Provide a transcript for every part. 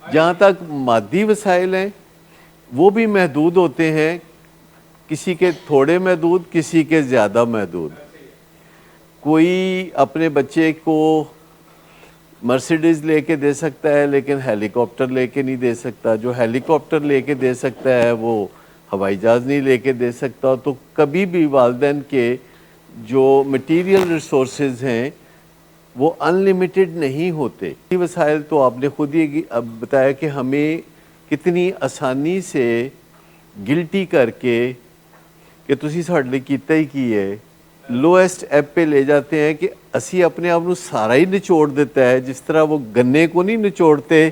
جہاں تک مادی وسائل ہیں وہ بھی محدود ہوتے ہیں، کسی کے تھوڑے محدود، کسی کے زیادہ محدود۔ کوئی اپنے بچے کو مرسیڈیز لے کے دے سکتا ہے لیکن ہیلی کاپٹر لے کے نہیں دے سکتا، جو ہیلی کاپٹر لے کے دے سکتا ہے وہ ہوائی جہاز نہیں لے کے دے سکتا۔ تو کبھی بھی والدین کے جو مٹیریل ریسورسز ہیں وہ ان لمیٹڈ نہیں ہوتے۔ یہ وسائل تو آپ نے خود ہی اب بتایا کہ ہمیں کتنی آسانی سے گلٹی کر کے کہ تسی ساڈے لئی کیتا ہی کی ہے، لویسٹ ایپ پہ لے جاتے ہیں کہ اسی اپنے آپ کو سارا ہی نچوڑ دیتا ہے، جس طرح وہ گنے کو نہیں نچوڑتے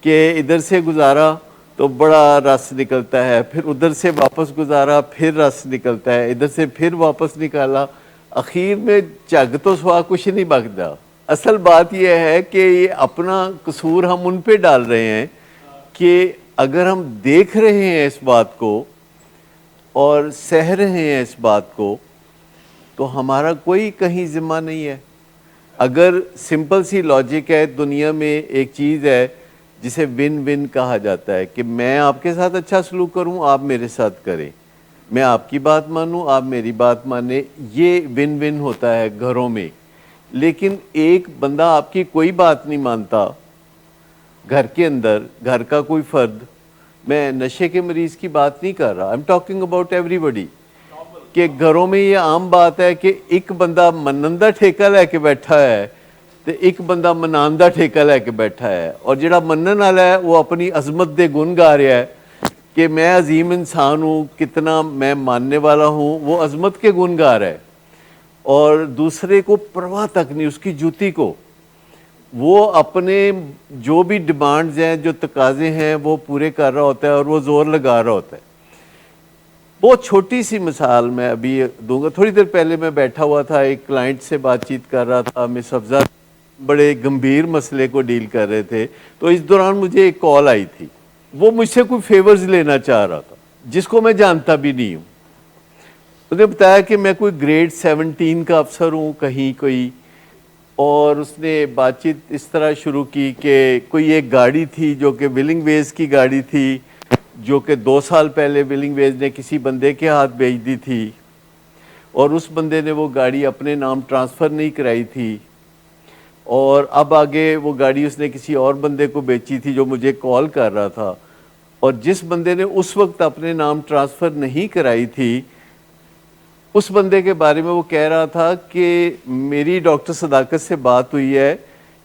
کہ ادھر سے گزارا تو بڑا رس نکلتا ہے، پھر ادھر سے واپس گزارا پھر رس نکلتا ہے، ادھر سے پھر واپس نکالا، اخیر میں جگ تو سوا کچھ نہیں بچتا۔ اصل بات یہ ہے کہ یہ اپنا قصور ہم ان پہ ڈال رہے ہیں کہ اگر ہم دیکھ رہے ہیں اس بات کو اور سہ رہے ہیں اس بات کو تو ہمارا کوئی کہیں ذمہ نہیں ہے۔ اگر سمپل سی لاجک ہے، دنیا میں ایک چیز ہے جسے ون ون کہا جاتا ہے کہ میں آپ کے ساتھ اچھا سلوک کروں، آپ میرے ساتھ کریں، میں آپ کی بات مانوں، آپ میری بات مانیں، یہ ون ون ہوتا ہے گھروں میں۔ لیکن ایک بندہ آپ کی کوئی بات نہیں مانتا گھر کے اندر، گھر کا کوئی فرد، میں نشے کے مریض کی بات نہیں کر رہا، I'm talking about everybody، کہ گھروں میں یہ عام بات ہے کہ ایک بندہ منندہ ٹھیکہ لے کے بیٹھا ہے تو ایک بندہ مناندہ ٹھیکہ لے کے بیٹھا ہے، اور جڑا منن والا ہے وہ اپنی عظمت دے گن گا رہا ہے کہ میں عظیم انسان ہوں، کتنا میں ماننے والا ہوں، وہ عظمت کے گن گا رہا ہے، اور دوسرے کو پرواہ تک نہیں اس کی جوتی کو، وہ اپنے جو بھی ڈیمانڈز ہیں، جو تقاضے ہیں وہ پورے کر رہا ہوتا ہے اور وہ زور لگا رہا ہوتا ہے۔ بہت چھوٹی سی مثال میں ابھی دوں گا۔ تھوڑی دیر پہلے میں بیٹھا ہوا تھا، ایک کلائنٹ سے بات چیت کر رہا تھا، مس افضل بڑے گمبھیر مسئلے کو ڈیل کر رہے تھے، تو اس دوران مجھے ایک کال آئی تھی، وہ مجھ سے کوئی فیورز لینا چاہ رہا تھا جس کو میں جانتا بھی نہیں ہوں۔ اس نے بتایا کہ میں کوئی گریڈ 17 کا افسر ہوں کہیں کوئی، اور اس نے بات چیت اس طرح شروع کی کہ کوئی ایک گاڑی تھی جو کہ ولنگ ویز کی گاڑی تھی، جو کہ 2 سال پہلے ولنگ ویز نے کسی بندے کے ہاتھ بھیج دی تھی، اور اس بندے نے وہ گاڑی اپنے نام ٹرانسفر نہیں کرائی تھی، اور اب آگے وہ گاڑی اس نے کسی اور بندے کو بیچی تھی جو مجھے کال کر رہا تھا، اور جس بندے نے اس وقت اپنے نام ٹرانسفر نہیں کرائی تھی اس بندے کے بارے میں وہ کہہ رہا تھا کہ میری ڈاکٹر صداقت سے بات ہوئی ہے،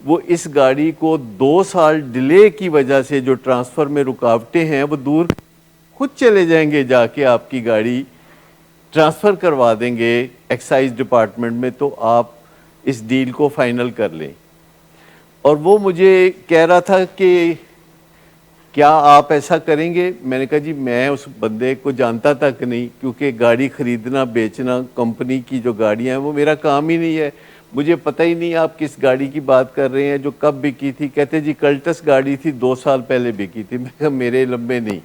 وہ اس گاڑی کو 2 سال ڈیلے کی وجہ سے جو ٹرانسفر میں رکاوٹیں ہیں وہ دور خود چلے جائیں گے، جا کے آپ کی گاڑی ٹرانسفر کروا دیں گے ایکسائز ڈپارٹمنٹ میں، تو آپ اس ڈیل کو فائنل کر لیں۔ اور وہ مجھے کہہ رہا تھا کہ کیا آپ ایسا کریں گے؟ میں نے کہا جی میں اس بندے کو جانتا تک نہیں، کیونکہ گاڑی خریدنا بیچنا کمپنی کی جو گاڑیاں ہیں وہ میرا کام ہی نہیں ہے، مجھے پتہ ہی نہیں آپ کس گاڑی کی بات کر رہے ہیں، جو کب بکی تھی۔ کہتے جی کلٹس گاڑی تھی 2 سال پہلے بکی تھی۔ میں کہا میرے لمبے نہیں۔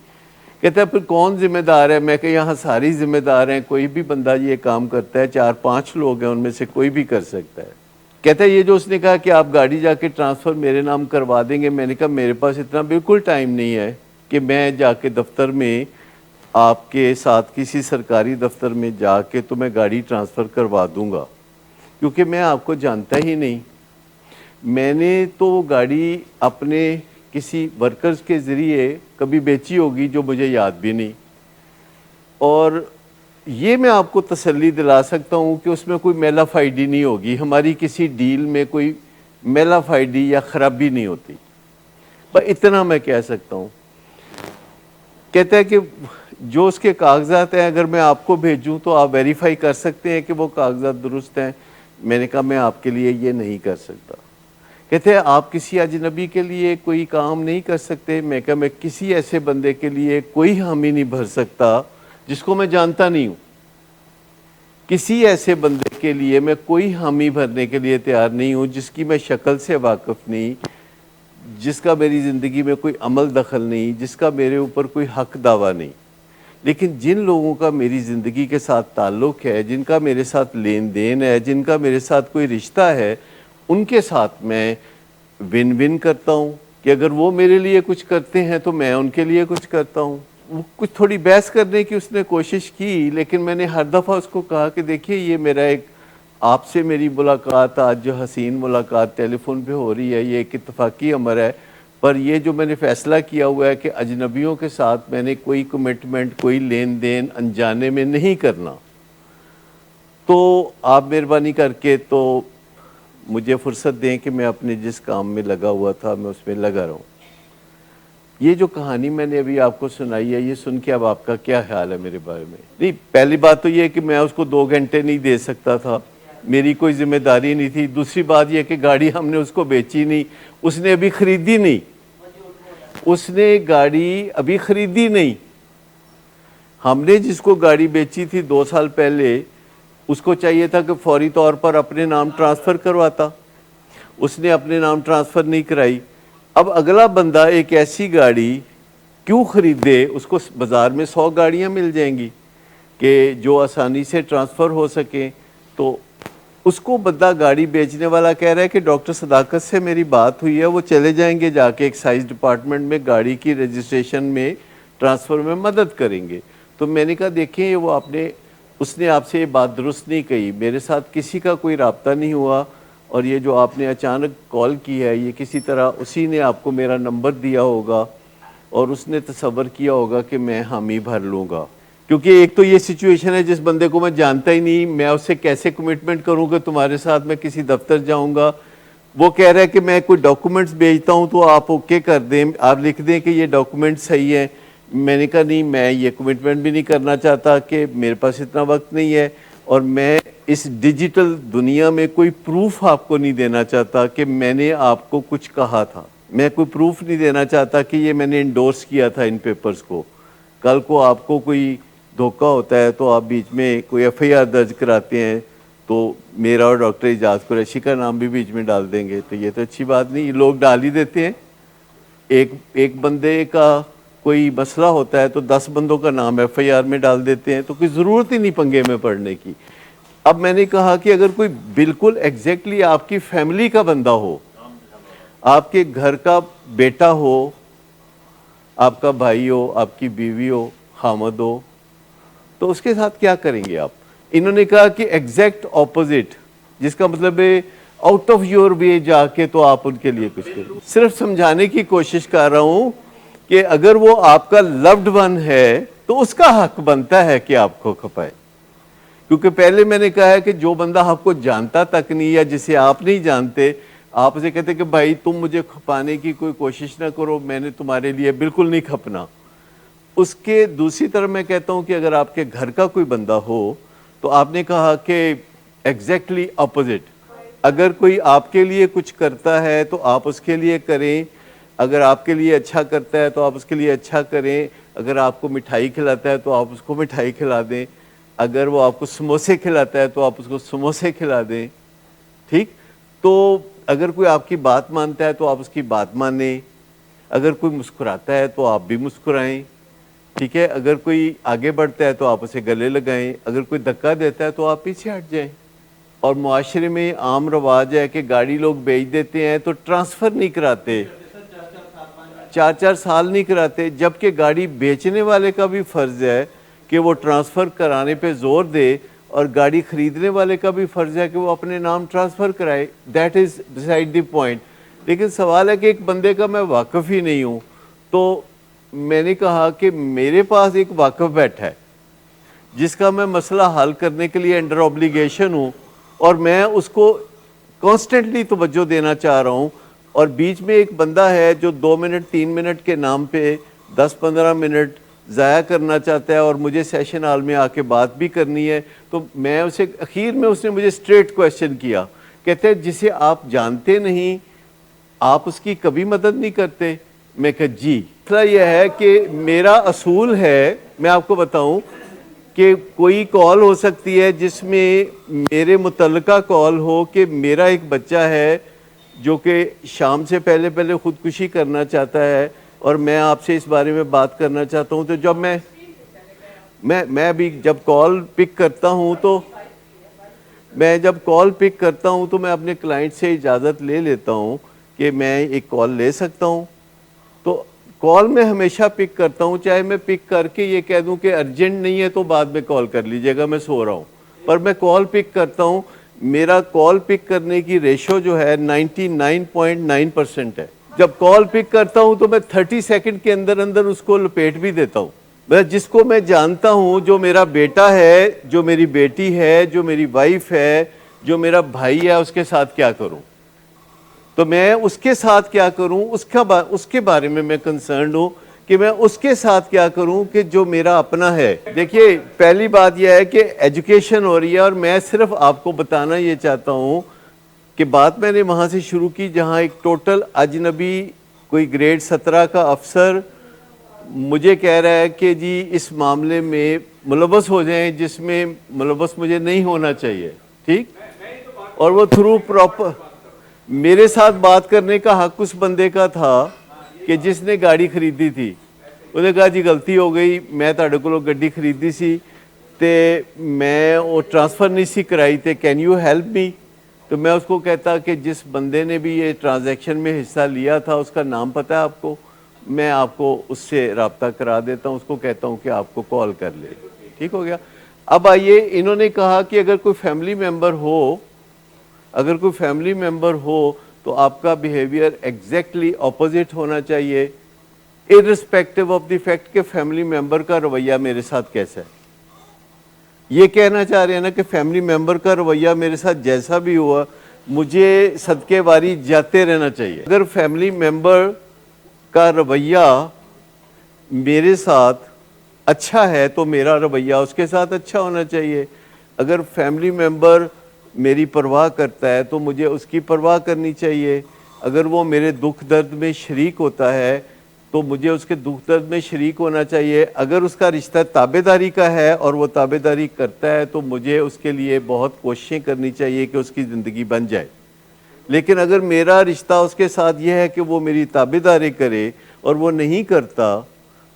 کہتا پھر کون ذمہ دار ہے؟ میں کہا یہاں ساری ذمہ دار ہیں، کوئی بھی بندہ یہ کام کرتا ہے، 4-5 لوگ ہیں ان میں سے کوئی بھی کر سکتا ہے۔ کہتا ہے یہ جو اس نے کہا کہ آپ گاڑی جا کے ٹرانسفر میرے نام کروا دیں گے، میں نے کہا میرے پاس اتنا بالکل ٹائم نہیں ہے کہ میں جا کے دفتر میں آپ کے ساتھ کسی سرکاری دفتر میں جا کے تو میں گاڑی ٹرانسفر کروا دوں گا، کیونکہ میں آپ کو جانتا ہی نہیں۔ میں نے تو گاڑی اپنے کسی ورکرز کے ذریعے کبھی بیچی ہوگی جو مجھے یاد بھی نہیں، اور یہ میں آپ کو تسلی دلا سکتا ہوں کہ اس میں کوئی میلا فائڈی نہیں ہوگی، ہماری کسی ڈیل میں کوئی میلا فائڈی یا خرابی نہیں ہوتی، بس اتنا میں کہہ سکتا ہوں۔ کہتا ہے کہ جو اس کے کاغذات ہیں اگر میں آپ کو بھیجوں تو آپ ویریفائی کر سکتے ہیں کہ وہ کاغذات درست ہیں؟ میں نے کہا میں آپ کے لیے یہ نہیں کر سکتا۔ کہتے ہیں آپ کسی اجنبی کے لیے کوئی کام نہیں کر سکتے؟ میں کہا میں کسی ایسے بندے کے لیے کوئی حامی نہیں بھر سکتا جس کو میں جانتا نہیں ہوں، کسی ایسے بندے کے لیے میں کوئی حامی بھرنے کے لیے تیار نہیں ہوں جس کی میں شکل سے واقف نہیں، جس کا میری زندگی میں کوئی عمل دخل نہیں، جس کا میرے اوپر کوئی حق دعویٰ نہیں۔ لیکن جن لوگوں کا میری زندگی کے ساتھ تعلق ہے، جن کا میرے ساتھ لین دین ہے، جن کا میرے ساتھ کوئی رشتہ ہے، ان کے ساتھ میں ون ون کرتا ہوں، کہ اگر وہ میرے لیے کچھ کرتے ہیں تو میں ان کے لیے کچھ کرتا ہوں. وہ کچھ تھوڑی بحث کرنے کی اس نے کوشش کی, لیکن میں نے ہر دفعہ اس کو کہا کہ دیکھیے یہ میرا ایک آپ سے میری ملاقات آج جو حسین ملاقات ٹیلی فون پہ ہو رہی ہے یہ ایک اتفاقی امر ہے, پر یہ جو میں نے فیصلہ کیا ہوا ہے کہ اجنبیوں کے ساتھ میں نے کوئی کمٹمنٹ کوئی لین دین انجانے میں نہیں کرنا, تو آپ مہربانی کر کے تو مجھے فرصت دیں کہ میں اپنے جس کام میں لگا ہوا تھا میں اس میں لگا رہوں. یہ جو کہانی میں نے ابھی آپ کو سنائی ہے یہ سن کے اب آپ کا کیا خیال ہے میرے بارے میں؟ نہیں, پہلی بات تو یہ ہے کہ میں اس کو 2 گھنٹے نہیں دے سکتا تھا, میری کوئی ذمہ داری نہیں تھی. دوسری بات یہ کہ گاڑی ہم نے اس کو بیچی نہیں, اس نے ابھی خریدی نہیں, اس نے گاڑی ابھی خریدی نہیں. ہم نے جس کو گاڑی بیچی تھی 2 سال پہلے اس کو چاہیے تھا کہ فوری طور پر اپنے نام ٹرانسفر کرواتا, اس نے اپنے نام ٹرانسفر نہیں کرائی. اب اگلا بندہ ایک ایسی گاڑی کیوں خریدے؟ اس کو بازار میں 100 گاڑیاں مل جائیں گی کہ جو آسانی سے ٹرانسفر ہو سکیں. تو اس کو بندہ گاڑی بیچنے والا کہہ رہا ہے کہ ڈاکٹر صداقت سے میری بات ہوئی ہے, وہ چلے جائیں گے جا کے ایکسائز ڈپارٹمنٹ میں گاڑی کی رجسٹریشن میں ٹرانسفر میں مدد کریں گے. تو میں نے کہا دیکھیں وہ اس نے آپ سے یہ بات درست نہیں کہی, میرے ساتھ کسی کا کوئی رابطہ نہیں ہوا, اور یہ جو آپ نے اچانک کال کی ہے یہ کسی طرح اسی نے آپ کو میرا نمبر دیا ہوگا اور اس نے تصور کیا ہوگا کہ میں حامی بھر لوں گا. کیونکہ ایک تو یہ سچویشن ہے جس بندے کو میں جانتا ہی نہیں, میں اس سے کیسے کمٹمنٹ کروں کہ تمہارے ساتھ میں کسی دفتر جاؤں گا. وہ کہہ رہا ہے کہ میں کوئی ڈاکومنٹس بھیجتا ہوں تو آپ اوکے کر دیں, آپ لکھ دیں کہ یہ ڈاکومنٹ صحیح ہے. میں نے کہا نہیں, میں یہ کمٹمنٹ بھی نہیں کرنا چاہتا کہ میرے پاس اتنا وقت نہیں ہے, اور میں اس ڈیجیٹل دنیا میں کوئی پروف آپ کو نہیں دینا چاہتا کہ میں نے آپ کو کچھ کہا تھا. میں کوئی پروف نہیں دینا چاہتا کہ یہ میں نے انڈورس کیا تھا ان پیپرز کو. کل کو آپ کو کوئی دھوکہ ہوتا ہے تو آپ بیچ میں کوئی ایف آئی آر درج کراتے ہیں تو میرا اور ڈاکٹر اعجاز قریشی کا نام بھی بیچ میں ڈال دیں گے, تو یہ تو اچھی بات نہیں. یہ لوگ ڈال ہی دیتے ہیں. ایک بندے کا کوئی مسئلہ ہوتا ہے تو 10 بندوں کا نام ایف آئی آر میں ڈال دیتے ہیں, تو کوئی ضرورت ہی نہیں پنگے میں پڑنے کی. اب میں نے کہا کہ اگر کوئی بالکل ایگزیکٹلی آپ کی فیملی کا بندہ ہو, آپ کے گھر کا بیٹا ہو, آپ کا بھائی ہو, آپ کی بیوی ہو, خامد ہو, تو اس کے ساتھ کیا کریں گے آپ؟ انہوں نے کہا کہ ایگزیکٹ اپوزٹ, جس کا مطلب ہے آؤٹ آف یور وے جا کے تو آپ ان کے لیے کچھ کریں. صرف سمجھانے کی کوشش کر رہا ہوں کہ اگر وہ آپ کا لوڈ ون ہے تو اس کا حق بنتا ہے کہ آپ کو کھپائے. کیونکہ پہلے میں نے کہا ہے کہ جو بندہ آپ کو جانتا تک نہیں یا جسے آپ نہیں جانتے, آپ اسے کہتے کہ بھائی تم مجھے کھپانے کی کوئی کوشش نہ کرو, میں نے تمہارے لیے بالکل نہیں کھپنا. اس کے دوسری طرف میں کہتا ہوں کہ اگر آپ کے گھر کا کوئی بندہ ہو تو آپ نے کہا کہ ایگزیکٹلی اپوزٹ, اگر کوئی آپ کے لیے کچھ کرتا ہے تو آپ اس کے لیے کریں, اگر آپ کے لیے اچھا کرتا ہے تو آپ اس کے لیے اچھا کریں, اگر آپ کو مٹھائی کھلاتا ہے تو آپ اس کو مٹھائی کھلا دیں, اگر وہ آپ کو سموسے کھلاتا ہے تو آپ اس کو سموسے کھلا دیں. ٹھیک, تو اگر کوئی آپ کی بات مانتا ہے تو آپ اس کی بات مانیں, اگر کوئی مسکراتا ہے تو آپ بھی مسکرائیں. ٹھیک ہے, اگر کوئی آگے بڑھتا ہے تو آپ اسے گلے لگائیں, اگر کوئی دھکا دیتا ہے تو آپ پیچھے ہٹ جائیں. اور معاشرے میں عام رواج ہے کہ گاڑی لوگ بیچ دیتے ہیں تو ٹرانسفر نہیں کراتے, 4 سال نہیں کراتے, جبکہ گاڑی بیچنے والے کا بھی فرض ہے کہ وہ ٹرانسفر کرانے پہ زور دے, اور گاڑی خریدنے والے کا بھی فرض ہے کہ وہ اپنے نام ٹرانسفر کرائے. That is beside the point. لیکن سوال ہے کہ ایک بندے کا میں واقف ہی نہیں ہوں, تو میں نے کہا کہ میرے پاس ایک واقف بیٹھا ہے جس کا میں مسئلہ حل کرنے کے لیے انڈر اوبلیگیشن ہوں, اور میں اس کو کانسٹنٹلی توجہ دینا چاہ رہا ہوں, اور بیچ میں ایک بندہ ہے جو 2 منٹ 3 منٹ کے نام پہ 10-15 منٹ ضائع کرنا چاہتا ہے, اور مجھے سیشن ہال میں آ کے بات بھی کرنی ہے. تو میں اسے اخیر میں اس نے مجھے اسٹریٹ کویشچن کیا, کہتے ہیں جسے آپ جانتے نہیں آپ اس کی کبھی مدد نہیں کرتے. میں کہا جی, مسئلہ یہ ہے کہ میرا اصول ہے, میں آپ کو بتاؤں کہ کوئی کال ہو سکتی ہے جس میں میرے متعلقہ کال ہو کہ میرا ایک بچہ ہے جو کہ شام سے پہلے خودکشی کرنا چاہتا ہے, اور میں آپ سے اس بارے میں بات کرنا چاہتا ہوں. تو جب میں بھی جب کال پک کرتا ہوں تو میں اپنے کلائنٹ سے اجازت لے لیتا ہوں کہ میں ایک کال لے سکتا ہوں, کال میں ہمیشہ پک کرتا ہوں، چاہے میں پک کر کے یہ کہہ دوں کہ ارجنٹ نہیں ہے تو بعد میں کال کر لیجئے گا، میں سو رہا ہوں، پر میں کال پک کرتا ہوں. میرا کال پک کرنے کی ریشو جو ہے 99.9% ہے. جب کال پک کرتا ہوں تو میں 30 سیکنڈ کے اندر اندر اس کو لپیٹ بھی دیتا ہوں. جس کو میں جانتا ہوں، جو میرا بیٹا ہے، جو میری بیٹی ہے، جو میری وائف ہے، جو میرا بھائی ہے، اس کے ساتھ کیا کروں، تو میں اس کے ساتھ کیا کروں، اس کے بارے میں کنسرنڈ ہوں کہ میں اس کے ساتھ کیا کروں کہ جو میرا اپنا ہے. دیکھیے پہلی بات یہ ہے کہ ایجوکیشن ہو رہی ہے، اور میں صرف آپ کو بتانا یہ چاہتا ہوں کہ بات میں نے وہاں سے شروع کی جہاں ایک ٹوٹل اجنبی کوئی گریڈ 17 کا افسر مجھے کہہ رہا ہے کہ جی اس معاملے میں ملوث ہو جائیں جس میں ملوث مجھے نہیں ہونا چاہیے، ٹھیک، اور وہ تھرو پراپر میرے ساتھ بات کرنے کا حق اس بندے کا تھا کہ جس نے گاڑی خریدی تھی. اس نے کہا جی غلطی ہو گئی، میں تہاڈے کولوں گڈی خریدی سی تے میں وہ ٹرانسفر نہیں سی کرائی تے کین یو ہیلپ می. تو میں اس کو کہتا کہ جس بندے نے بھی یہ ٹرانزیکشن میں حصہ لیا تھا اس کا نام پتہ ہے آپ کو، میں آپ کو اس سے رابطہ کرا دیتا ہوں، اس کو کہتا ہوں کہ آپ کو کال کر لے. ٹھیک ہو گیا. اب آئیے، انہوں نے کہا کہ اگر کوئی فیملی ممبر ہو تو آپ کا بیہیویئر ایگزیکٹلی اپوزٹ ہونا چاہیے، ارسپیکٹو آف دی فیکٹ کہ فیملی ممبر کا رویہ میرے ساتھ کیسا ہے. یہ کہنا چاہ رہے ہیں نا کہ فیملی ممبر کا رویہ میرے ساتھ جیسا بھی ہوا مجھے صدقے واری جاتے رہنا چاہیے. اگر فیملی ممبر کا رویہ میرے ساتھ اچھا ہے تو میرا رویہ اس کے ساتھ اچھا ہونا چاہیے. اگر فیملی ممبر میری پرواہ کرتا ہے تو مجھے اس کی پرواہ کرنی چاہیے. اگر وہ میرے دکھ درد میں شریک ہوتا ہے تو مجھے اس کے دکھ درد میں شریک ہونا چاہیے. اگر اس کا رشتہ تابع داری کا ہے اور وہ تابع داری کرتا ہے تو مجھے اس کے لیے بہت کوششیں کرنی چاہیے کہ اس کی زندگی بن جائے. لیکن اگر میرا رشتہ اس کے ساتھ یہ ہے کہ وہ میری تابع داری کرے اور وہ نہیں کرتا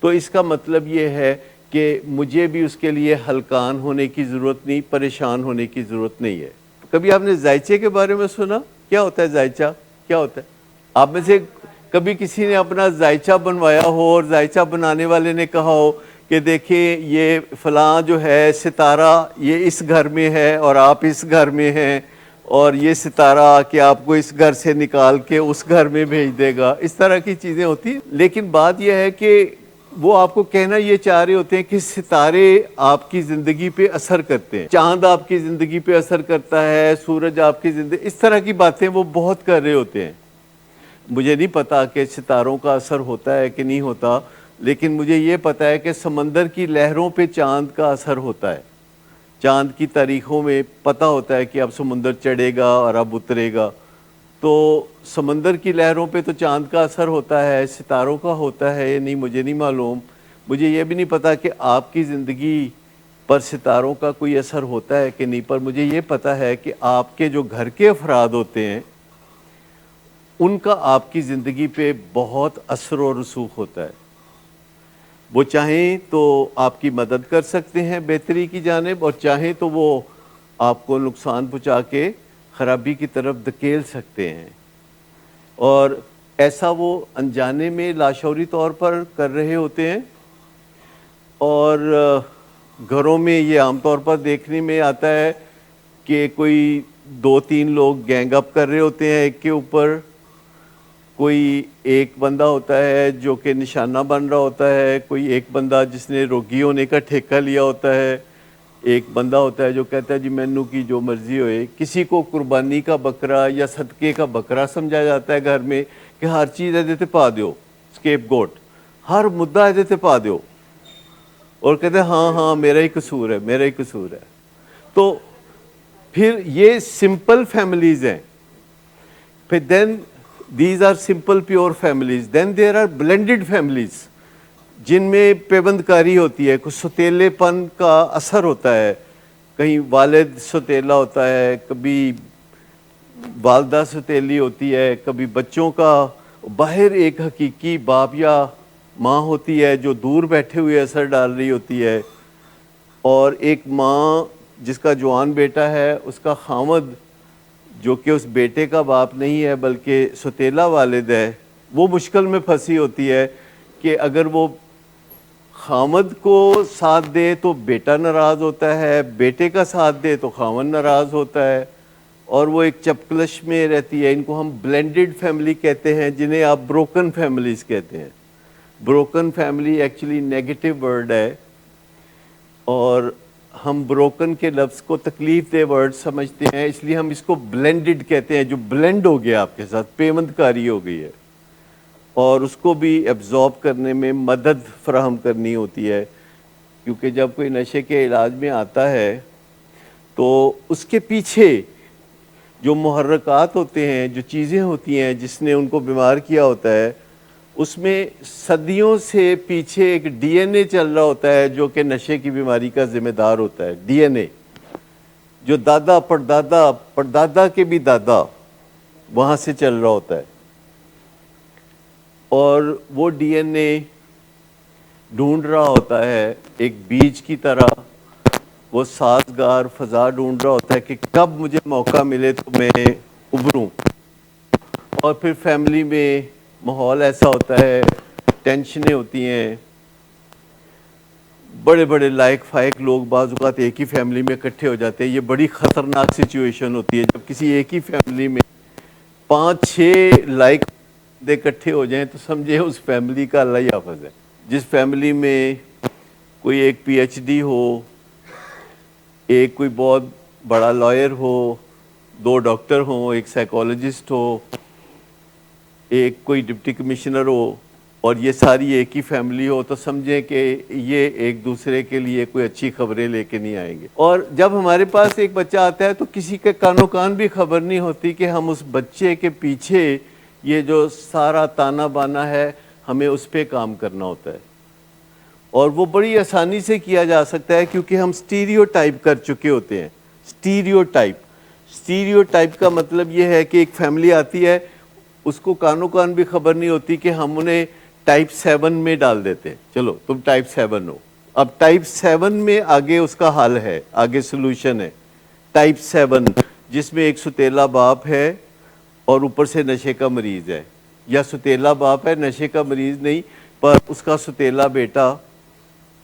تو اس کا مطلب یہ ہے کہ مجھے بھی اس کے لیے ہلکان ہونے کی ضرورت نہیں، پریشان ہونے کی ضرورت نہیں ہے. کبھی آپ نے ذائچے کے بارے میں سنا؟ کیا ہوتا ہے ذائچہ؟ کیا ہوتا ہے؟ آپ میں سے کبھی کسی نے اپنا ذائچہ بنوایا ہو اور ذائچہ بنانے والے نے کہا ہو کہ دیکھیں یہ فلاں جو ہے ستارہ یہ اس گھر میں ہے اور آپ اس گھر میں ہیں، اور یہ ستارہ کہ آپ کو اس گھر سے نکال کے اس گھر میں بھیج دے گا، اس طرح کی چیزیں ہوتی ہیں. لیکن بات یہ ہے کہ وہ آپ کو کہنا یہ چاہ رہے ہوتے ہیں کہ ستارے آپ کی زندگی پہ اثر کرتے ہیں، چاند آپ کی زندگی پہ اثر کرتا ہے، سورج آپ کی زندگی، اس طرح کی باتیں وہ بہت کر رہے ہوتے ہیں. مجھے نہیں پتا کہ ستاروں کا اثر ہوتا ہے کہ نہیں ہوتا، لیکن مجھے یہ پتا ہے کہ سمندر کی لہروں پہ چاند کا اثر ہوتا ہے. چاند کی تاریخوں میں پتہ ہوتا ہے کہ اب سمندر چڑھے گا اور اب اترے گا. تو سمندر کی لہروں پہ تو چاند کا اثر ہوتا ہے، ستاروں کا ہوتا ہے یہ نہیں مجھے نہیں معلوم. مجھے یہ بھی نہیں پتا کہ آپ کی زندگی پر ستاروں کا کوئی اثر ہوتا ہے کہ نہیں، پر مجھے یہ پتا ہے کہ آپ کے جو گھر کے افراد ہوتے ہیں ان کا آپ کی زندگی پہ بہت اثر و رسوخ ہوتا ہے. وہ چاہیں تو آپ کی مدد کر سکتے ہیں بہتری کی جانب، اور چاہیں تو وہ آپ کو نقصان پہنچا کے خرابی کی طرف دھکیل سکتے ہیں. اور ایسا وہ انجانے میں لاشعوری طور پر کر رہے ہوتے ہیں. اور گھروں میں یہ عام طور پر دیکھنے میں آتا ہے کہ کوئی 2-3 لوگ گینگ اپ کر رہے ہوتے ہیں ایک کے اوپر. کوئی ایک بندہ ہوتا ہے جو کہ نشانہ بن رہا ہوتا ہے، کوئی ایک بندہ جس نے روگی ہونے کا ٹھیکہ لیا ہوتا ہے، ایک بندہ ہوتا ہے جو کہتا ہے جی مینوں کی جو مرضی ہوئے. کسی کو قربانی کا بکرا یا صدقے کا بکرا سمجھا جاتا ہے گھر میں کہ ہر چیز ایدے تے پا دیو، اسکیپ گوٹ، ہر مدعا ایدے تے پا دیو، اور کہتے ہیں ہاں میرا ہی قصور ہے، میرا ہی قصور ہے. تو پھر یہ سمپل فیملیز ہیں. پھر دین these are simple pure families. Then there are blended families جن میں پیوند کاری ہوتی ہے، کچھ ستیلے پن کا اثر ہوتا ہے. کہیں والد ستیلا ہوتا ہے، کبھی والدہ ستیلی ہوتی ہے، کبھی بچوں کا باہر ایک حقیقی باپ یا ماں ہوتی ہے جو دور بیٹھے ہوئے اثر ڈال رہی ہوتی ہے، اور ایک ماں جس کا جوان بیٹا ہے اس کا خامد جو کہ اس بیٹے کا باپ نہیں ہے بلکہ ستیلا والد ہے، وہ مشکل میں پھنسی ہوتی ہے کہ اگر وہ خامد کو ساتھ دے تو بیٹا ناراض ہوتا ہے، بیٹے کا ساتھ دے تو خامد ناراض ہوتا ہے، اور وہ ایک چپکلش میں رہتی ہے. ان کو ہم بلینڈڈ فیملی کہتے ہیں، جنہیں آپ بروکن فیملیز کہتے ہیں. Broken family actually negative word ہے، اور ہم بروکن کے لفظ کو تکلیف دہ ورڈ سمجھتے ہیں، اس لیے ہم اس کو بلینڈڈ کہتے ہیں. جو بلینڈ ہو گیا آپ کے ساتھ، پیوند کاری ہو گئی ہے، اور اس کو بھی ایبزارب کرنے میں مدد فراہم کرنی ہوتی ہے. کیونکہ جب کوئی نشے کے علاج میں آتا ہے تو اس کے پیچھے جو محرکات ہوتے ہیں، جو چیزیں ہوتی ہیں جس نے ان کو بیمار کیا ہوتا ہے، اس میں صدیوں سے پیچھے ایک ڈی این اے چل رہا ہوتا ہے جو کہ نشے کی بیماری کا ذمہ دار ہوتا ہے. ڈی این اے جو دادا پردادا پردادا کے بھی دادا وہاں سے چل رہا ہوتا ہے، اور وہ ڈی این اے ڈھونڈ رہا ہوتا ہے ایک بیج کی طرح. وہ سازگار فضا ڈھونڈ رہا ہوتا ہے کہ کب مجھے موقع ملے تو میں ابھروں. اور پھر فیملی میں ماحول ایسا ہوتا ہے، ٹینشنیں ہوتی ہیں، بڑے بڑے لائق فائق لوگ بعض اوقات ایک ہی فیملی میں اکٹھے ہو جاتے ہیں. یہ بڑی خطرناک سچویشن ہوتی ہے جب کسی ایک ہی فیملی میں 5-6 لائق بندے اکٹھے ہو جائیں تو سمجھے اس فیملی کا اللہ ہی حافظ ہے. جس فیملی میں کوئی ایک پی ایچ ڈی ہو، ایک کوئی بہت بڑا لائر ہو، 2 ڈاکٹر ہوں، ایک سائیکالوجسٹ ہو، ایک کوئی ڈپٹی کمشنر ہو، اور یہ ساری ایک ہی فیملی ہو، تو سمجھیں کہ یہ ایک دوسرے کے لیے کوئی اچھی خبریں لے کے نہیں آئیں گے. اور جب ہمارے پاس ایک بچہ آتا ہے تو کسی کے کانوں کان بھی خبر نہیں ہوتی کہ ہم اس بچے کے پیچھے یہ جو سارا تانا بانا ہے ہمیں اس پہ کام کرنا ہوتا ہے. اور وہ بڑی آسانی سے کیا جا سکتا ہے کیونکہ ہم سٹیریو ٹائپ کر چکے ہوتے ہیں. سٹیریو ٹائپ کا مطلب یہ ہے کہ ایک فیملی آتی ہے، اس کو کانوں کان بھی خبر نہیں ہوتی کہ ہم انہیں ٹائپ 7 میں ڈال دیتے ہیں. چلو تم ٹائپ 7 ہو. اب ٹائپ 7 میں آگے اس کا حل ہے، آگے سلوشن ہے. ٹائپ 7 جس میں ایک ستیلا باپ ہے اور اوپر سے نشے کا مریض ہے، یا ستیلا باپ ہے نشے کا مریض نہیں، پر اس کا ستیلا بیٹا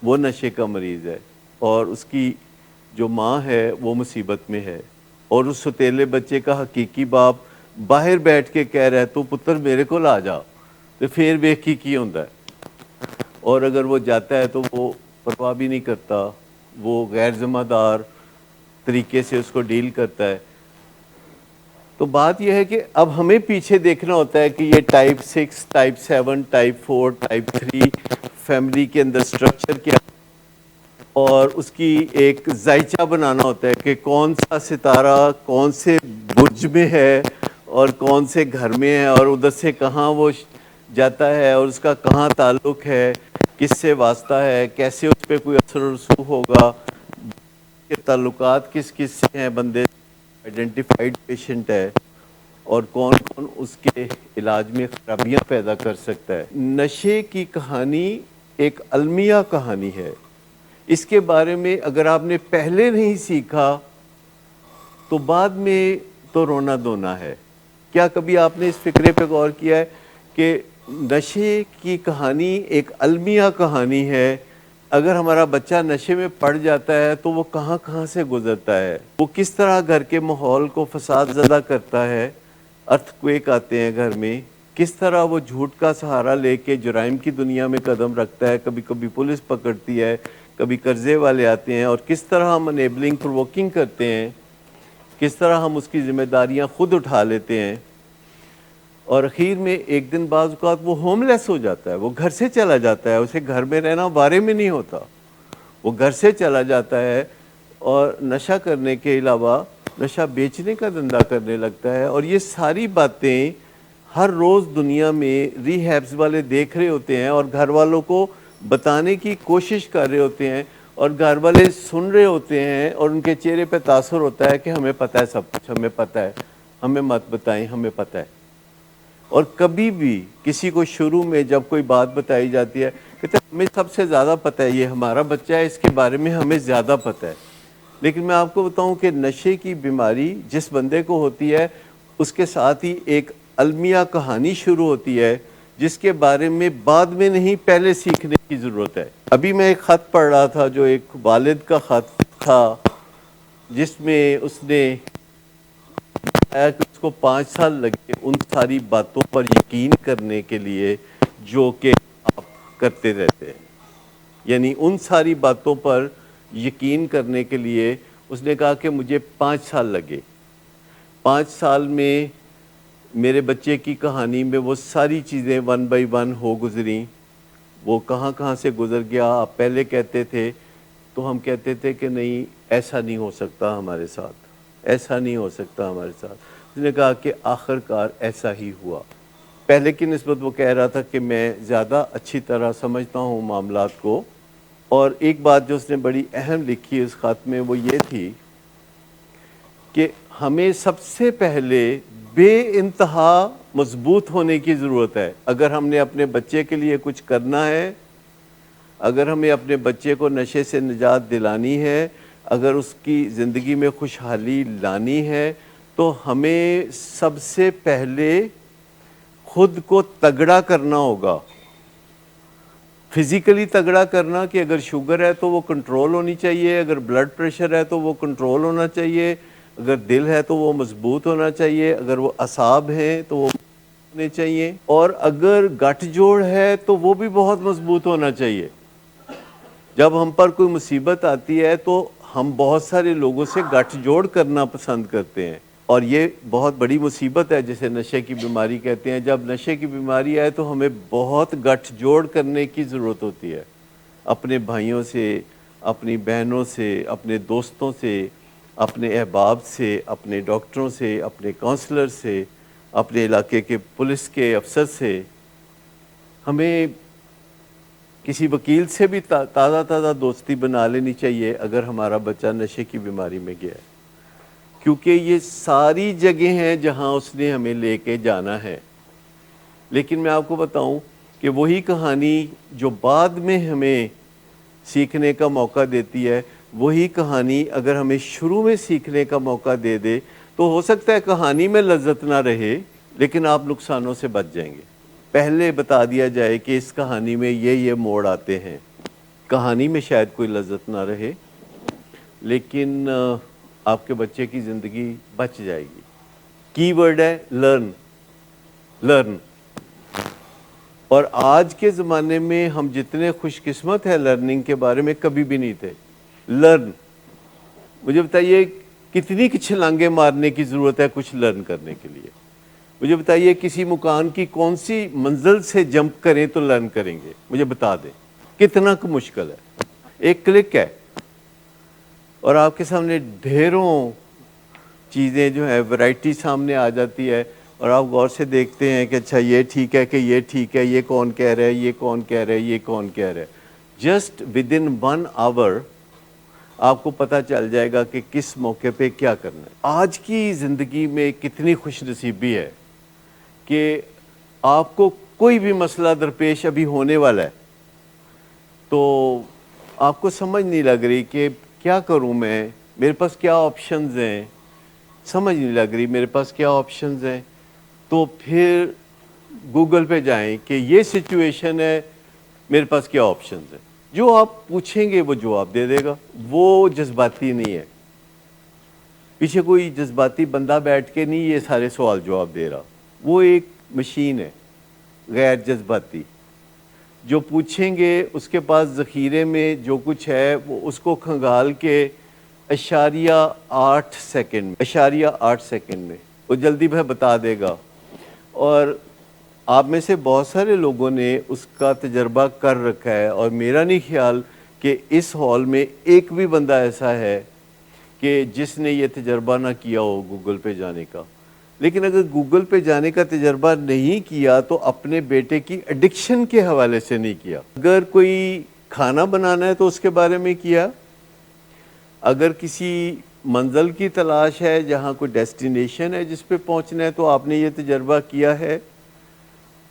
وہ نشے کا مریض ہے، اور اس کی جو ماں ہے وہ مصیبت میں ہے، اور اس ستیلے بچے کا حقیقی باپ باہر بیٹھ کے کہہ رہا ہے تو پتر میرے کو لا جا، تو پھر ویکھ کی ہوتا ہے. اور اگر وہ جاتا ہے تو وہ پرواہ بھی نہیں کرتا، وہ غیر ذمہ دار طریقے سے اس کو ڈیل کرتا ہے. تو بات یہ ہے کہ اب ہمیں پیچھے دیکھنا ہوتا ہے کہ یہ type 6 type 7 type 4 type 3 family کے اندر سٹرکچر کیا، اور اس کی ایک ذائچہ بنانا ہوتا ہے کہ کون سا ستارہ کون سے برج میں ہے اور کون سے گھر میں ہے، اور ادھر سے کہاں وہ جاتا ہے، اور اس کا کہاں تعلق ہے، کس سے واسطہ ہے، کیسے اس پہ کوئی اثر و رسوخ ہوگا، کے تعلقات کس کس سے ہیں، بندے آئیڈینٹیفائڈ پیشنٹ ہے، اور کون کون اس کے علاج میں خرابیاں پیدا کر سکتا ہے. نشے کی کہانی ایک المیہ کہانی ہے. اس کے بارے میں اگر آپ نے پہلے نہیں سیکھا تو بعد میں تو رونا دھونا ہے. کیا کبھی آپ نے اس فکرے پہ غور کیا ہے کہ نشے کی کہانی ایک المیہ کہانی ہے؟ اگر ہمارا بچہ نشے میں پڑ جاتا ہے تو وہ کہاں کہاں سے گزرتا ہے، وہ کس طرح گھر کے ماحول کو فساد زدہ کرتا ہے، ارتھ کویک آتے ہیں گھر میں، کس طرح وہ جھوٹ کا سہارا لے کے جرائم کی دنیا میں قدم رکھتا ہے، کبھی کبھی پولیس پکڑتی ہے، کبھی قرضے والے آتے ہیں، اور کس طرح ہم انیبلنگ پرووکنگ کرتے ہیں، کس طرح ہم اس کی ذمہ داریاں خود اٹھا لیتے ہیں، اور اخیر میں ایک دن بعض اوقات وہ ہوم لیس ہو جاتا ہے، وہ گھر سے چلا جاتا ہے، اسے گھر میں رہنا بارے میں نہیں ہوتا، وہ گھر سے چلا جاتا ہے اور نشہ کرنے کے علاوہ نشہ بیچنے کا دھندا کرنے لگتا ہے. اور یہ ساری باتیں ہر روز دنیا میں ری ہیبس والے دیکھ رہے ہوتے ہیں اور گھر والوں کو بتانے کی کوشش کر رہے ہوتے ہیں، اور گھر والے سن رہے ہوتے ہیں، اور ان کے چہرے پہ تاثر ہوتا ہے کہ ہمیں پتہ ہے سب کچھ، ہمیں پتہ ہے، ہمیں مت بتائیں، ہمیں پتہ ہے. اور کبھی بھی کسی کو شروع میں جب کوئی بات بتائی جاتی ہے کہتے ہیں ہمیں سب سے زیادہ پتہ ہے، یہ ہمارا بچہ ہے، اس کے بارے میں ہمیں زیادہ پتہ ہے. لیکن میں آپ کو بتاؤں کہ نشے کی بیماری جس بندے کو ہوتی ہے اس کے ساتھ ہی ایک المیہ کہانی شروع ہوتی ہے جس کے بارے میں بعد میں نہیں پہلے سیکھنے کی ضرورت ہے۔ ابھی میں ایک خط پڑھ رہا تھا جو ایک والد کا خط تھا، جس میں اس نے کہ اس کو 5 سال لگے ان ساری باتوں پر یقین کرنے کے لیے جو کہ آپ کرتے رہتے ہیں، یعنی ان ساری باتوں پر یقین کرنے کے لیے اس نے کہا کہ مجھے 5 سال لگے۔ 5 سال میں میرے بچے کی کہانی میں وہ ساری چیزیں 1 بائی 1 ہو گزریں، وہ کہاں کہاں سے گزر گیا۔ آپ پہلے کہتے تھے تو ہم کہتے تھے کہ نہیں ایسا نہیں ہو سکتا ہمارے ساتھ، ایسا نہیں ہو سکتا ہمارے ساتھ۔ اس نے کہا کہ آخر کار ایسا ہی ہوا۔ پہلے کی نسبت وہ کہہ رہا تھا کہ میں زیادہ اچھی طرح سمجھتا ہوں معاملات کو، اور ایک بات جو اس نے بڑی اہم لکھی اس خط میں وہ یہ تھی کہ ہمیں سب سے پہلے بے انتہا مضبوط ہونے کی ضرورت ہے۔ اگر ہم نے اپنے بچے کے لیے کچھ کرنا ہے، اگر ہمیں اپنے بچے کو نشے سے نجات دلانی ہے، اگر اس کی زندگی میں خوشحالی لانی ہے، تو ہمیں سب سے پہلے خود کو تگڑا کرنا ہوگا۔ فزیکلی تگڑا کرنا کہ اگر شوگر ہے تو وہ کنٹرول ہونی چاہیے، اگر بلڈ پریشر ہے تو وہ کنٹرول ہونا چاہیے، اگر دل ہے تو وہ مضبوط ہونا چاہیے، اگر وہ اعصاب ہیں تو وہ ہونے چاہیے، اور اگر گٹھ جوڑ ہے تو وہ بھی بہت مضبوط ہونا چاہیے۔ جب ہم پر کوئی مصیبت آتی ہے تو ہم بہت سارے لوگوں سے گٹھ جوڑ کرنا پسند کرتے ہیں، اور یہ بہت بڑی مصیبت ہے جسے نشے کی بیماری کہتے ہیں۔ جب نشے کی بیماری آئے تو ہمیں بہت گٹھ جوڑ کرنے کی ضرورت ہوتی ہے، اپنے بھائیوں سے، اپنی بہنوں سے، اپنے دوستوں سے، اپنے احباب سے، اپنے ڈاکٹروں سے، اپنے کونسلر سے، اپنے علاقے کے پولیس کے افسر سے۔ ہمیں کسی وکیل سے بھی تازہ دوستی بنا لینی چاہیے اگر ہمارا بچہ نشے کی بیماری میں گیا ہے، کیونکہ یہ ساری جگہیں ہیں جہاں اس نے ہمیں لے کے جانا ہے۔ لیکن میں آپ کو بتاؤں کہ وہی کہانی جو بعد میں ہمیں سیکھنے کا موقع دیتی ہے، وہی کہانی اگر ہمیں شروع میں سیکھنے کا موقع دے دے تو ہو سکتا ہے کہانی میں لذت نہ رہے، لیکن آپ نقصانوں سے بچ جائیں گے۔ پہلے بتا دیا جائے کہ اس کہانی میں یہ موڑ آتے ہیں، کہانی میں شاید کوئی لذت نہ رہے، لیکن آپ کے بچے کی زندگی بچ جائے گی۔ کی ورڈ ہے لرن، لرن۔ اور آج کے زمانے میں ہم جتنے خوش قسمت ہیں لرننگ کے بارے میں کبھی بھی نہیں تھے۔ لرن، مجھے بتائیے کتنی چھلانگیں مارنے کی ضرورت ہے کچھ لرن کرنے کے لیے؟ مجھے بتائیے کسی مکان کی کون سی منزل سے جمپ کریں تو لرن کریں گے؟ مجھے بتا دیں کتنا مشکل ہے۔ ایک کلک ہے اور آپ کے سامنے ڈھیروں چیزیں جو ہے ورائٹی سامنے آ جاتی ہے، اور آپ غور سے دیکھتے ہیں کہ اچھا یہ ٹھیک ہے کہ یہ ٹھیک ہے، یہ کون کہہ رہا ہے، یہ کون کہہ رہا ہے، یہ کون کہہ رہا ہے۔ جسٹ ود ان 1 آور آپ کو پتہ چل جائے گا کہ کس موقع پہ کیا کرنا ہے۔ آج کی زندگی میں کتنی خوش نصیبی ہے کہ آپ کو کوئی بھی مسئلہ درپیش ابھی ہونے والا ہے تو آپ کو سمجھ نہیں لگ رہی کہ کیا کروں میں، میرے پاس کیا آپشنز ہیں، سمجھ نہیں لگ رہی میرے پاس کیا آپشنز ہیں، تو پھر گوگل پہ جائیں کہ یہ سچویشن ہے، میرے پاس کیا آپشنز ہیں۔ جو آپ پوچھیں گے وہ جواب دے دے گا، وہ جذباتی نہیں ہے۔ پیچھے کوئی جذباتی بندہ بیٹھ کے نہیں یہ سارے سوال جواب دے رہا، وہ ایک مشین ہے غیر جذباتی۔ جو پوچھیں گے اس کے پاس ذخیرے میں جو کچھ ہے وہ اس کو کھنگال کے 0.8 سیکنڈ میں وہ جلدی میں بتا دے گا۔ اور آپ میں سے بہت سارے لوگوں نے اس کا تجربہ کر رکھا ہے، اور میرا نہیں خیال کہ اس ہال میں ایک بھی بندہ ایسا ہے کہ جس نے یہ تجربہ نہ کیا ہو گوگل پہ جانے کا۔ لیکن اگر گوگل پہ جانے کا تجربہ نہیں کیا تو اپنے بیٹے کی ایڈکشن کے حوالے سے نہیں کیا۔ اگر کوئی کھانا بنانا ہے تو اس کے بارے میں کیا، اگر کسی منزل کی تلاش ہے جہاں کوئی ڈیسٹینیشن ہے جس پہ پہنچنا ہے تو آپ نے یہ تجربہ کیا ہے،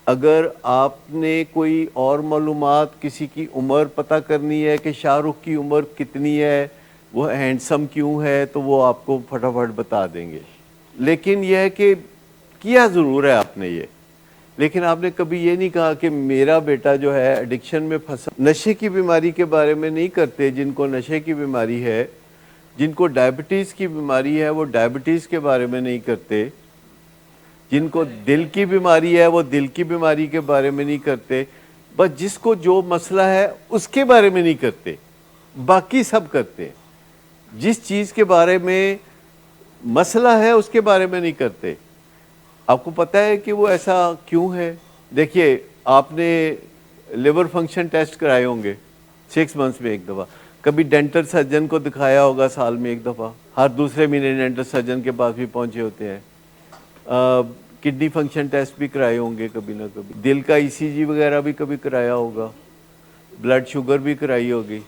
اگر آپ نے کوئی اور معلومات، کسی کی عمر پتہ کرنی ہے کہ شاہ رخ کی عمر کتنی ہے، وہ ہینڈسم کیوں ہے، تو وہ آپ کو فٹافٹ بتا دیں گے۔ لیکن یہ ہے کہ کیا ضرور ہے آپ نے یہ لیکن آپ نے کبھی یہ نہیں کہا کہ میرا بیٹا جو ہے ایڈکشن میں پھنسا. نشے کی بیماری کے بارے میں نہیں کرتے. جن کو نشے کی بیماری ہے, جن کو ڈائبٹیز کی بیماری ہے, وہ ڈائبٹیز کے بارے میں نہیں کرتے. جن کو دل کی بیماری ہے وہ دل کی بیماری کے بارے میں نہیں کرتے. بس جس کو جو مسئلہ ہے اس کے بارے میں نہیں کرتے, باقی سب کرتے. جس چیز کے بارے میں مسئلہ ہے اس کے بارے میں نہیں کرتے. آپ کو پتہ ہے کہ وہ ایسا کیوں ہے؟ دیکھیے, آپ نے لیور فنکشن ٹیسٹ کرائے ہوں گے 6 منتھس میں ایک دفعہ. کبھی ڈینٹل سرجن کو دکھایا ہوگا سال میں ایک دفعہ. ہر دوسرے مہینے ڈینٹل سرجن کے پاس بھی پہنچے ہوتے ہیں. کڈنی فنکشن ٹیسٹ بھی کرائے ہوں گے کبھی نہ کبھی. دل کا ECG وغیرہ بھی کبھی کرایا ہوگا. بلڈ شوگر بھی کرائی ہوگی.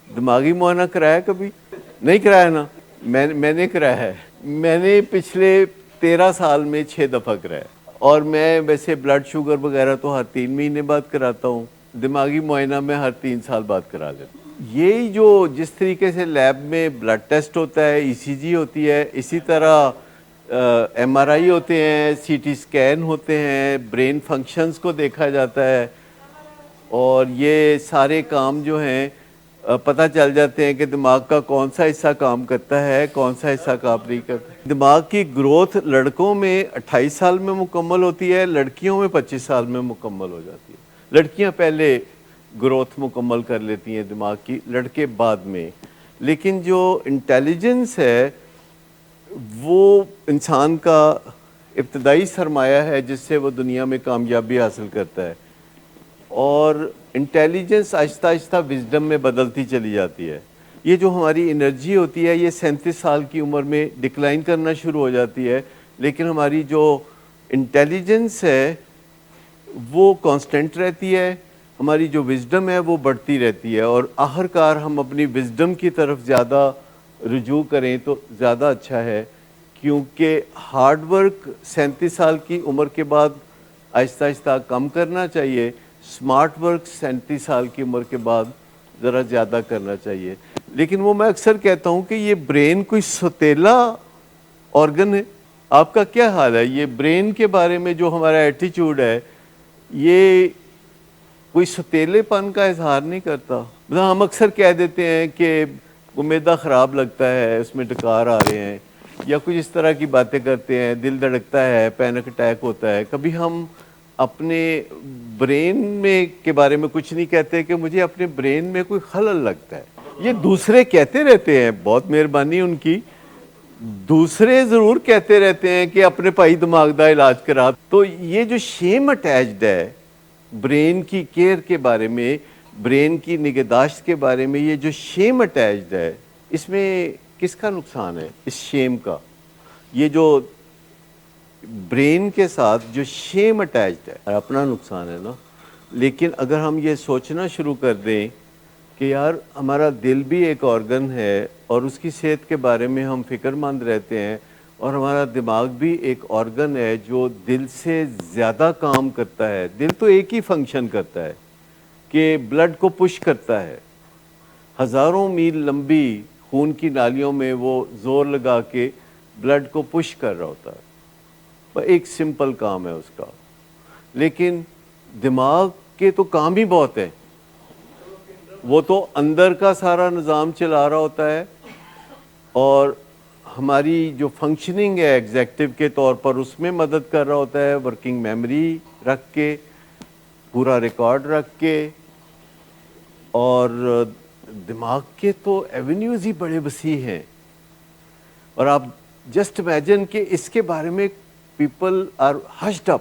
دماغی معائنہ کرایا کبھی؟ نہیں کرایا نا. میں نے کرایا ہے. میں نے پچھلے 13 سال میں 6 دفعہ کرایا. اور میں ویسے بلڈ شوگر وغیرہ تو ہر 3 مہینے بعد کراتا ہوں. دماغی معائنہ میں ہر 3 سال بعد کرا لیتا ہوں. یہی جو جس طریقے سے لیب میں بلڈ ٹیسٹ ہوتا ہے, ECG ہوتی ہے, اسی طرح MRI ہوتے ہیں, CT اسکین ہوتے ہیں, برین فنکشنز کو دیکھا جاتا ہے. اور یہ سارے کام جو ہیں پتہ چل جاتے ہیں کہ دماغ کا کون سا حصہ کام کرتا ہے, کون سا حصہ کام نہیں کرتا. دماغ کی گروتھ لڑکوں میں 28 سال میں مکمل ہوتی ہے, لڑکیوں میں 25 سال میں مکمل ہو جاتی ہے. لڑکیاں پہلے گروتھ مکمل کر لیتی ہیں دماغ کی, لڑکے بعد میں. لیکن جو انٹیلیجنس ہے وہ انسان کا ابتدائی سرمایہ ہے جس سے وہ دنیا میں کامیابی حاصل کرتا ہے. اور انٹیلیجنس آہستہ آہستہ وزڈم میں بدلتی چلی جاتی ہے. یہ جو ہماری انرجی ہوتی ہے یہ 37 سال کی عمر میں ڈکلائن کرنا شروع ہو جاتی ہے, لیکن ہماری جو انٹیلیجنس ہے وہ کانسٹنٹ رہتی ہے. ہماری جو وزڈم ہے وہ بڑھتی رہتی ہے, اور آخر کار ہم اپنی وزڈم کی طرف زیادہ رجوع کریں تو زیادہ اچھا ہے. کیونکہ ہارڈ ورک 37 سال کی عمر کے بعد آہستہ آہستہ کم کرنا چاہیے, سمارٹ ورک 37 سال کی عمر کے بعد ذرا زیادہ کرنا چاہیے. لیکن وہ میں اکثر کہتا ہوں کہ یہ برین کوئی ستیلا آرگن ہے. آپ کا کیا حال ہے؟ یہ برین کے بارے میں جو ہمارا ایٹیچیوڈ ہے یہ کوئی ستیلے پن کا اظہار نہیں کرتا. مطلب ہم اکثر کہہ دیتے ہیں کہ معدہ خراب لگتا ہے, اس میں ڈکار آ رہے ہیں, یا کچھ اس طرح کی باتیں کرتے ہیں, دل دھڑکتا ہے, پینک اٹیک ہوتا ہے. کبھی ہم اپنے برین میں کے بارے میں کچھ نہیں کہتے کہ مجھے اپنے برین میں کوئی خلل لگتا ہے. یہ دوسرے کہتے رہتے ہیں, بہت مہربانی ان کی, دوسرے ضرور کہتے رہتے ہیں کہ اپنے پائی دماغ دا علاج کرا. تو یہ جو شیم اٹیچڈ ہے برین کی کیئر کے بارے میں, برین کی نگہداشت کے بارے میں, یہ جو شیم اٹیچڈ ہے اس میں کس کا نقصان ہے؟ اس شیم کا. یہ جو برین کے ساتھ جو شیم اٹیچڈ ہے اپنا نقصان ہے نا. لیکن اگر ہم یہ سوچنا شروع کر دیں کہ یار ہمارا دل بھی ایک آرگن ہے اور اس کی صحت کے بارے میں ہم فکر مند رہتے ہیں, اور ہمارا دماغ بھی ایک آرگن ہے جو دل سے زیادہ کام کرتا ہے. دل تو ایک ہی فنکشن کرتا ہے کہ بلڈ کو پش کرتا ہے. ہزاروں میل لمبی خون کی نالیوں میں وہ زور لگا کے بلڈ کو پش کر رہا ہوتا ہے. ایک سمپل کام ہے اس کا. لیکن دماغ کے تو کام ہی بہت ہیں. وہ تو اندر کا سارا نظام چلا رہا ہوتا ہے, اور ہماری جو فنکشننگ ہے ایگزیکٹو کے طور پر اس میں مدد کر رہا ہوتا ہے, ورکنگ میموری رکھ کے, پورا ریکارڈ رکھ کے. اور دماغ کے تو ایونیوز ہی بڑے وسیع ہیں. اور آپ جسٹ امیجن کہ اس کے بارے میں پیپل آر ہشڈ اپ.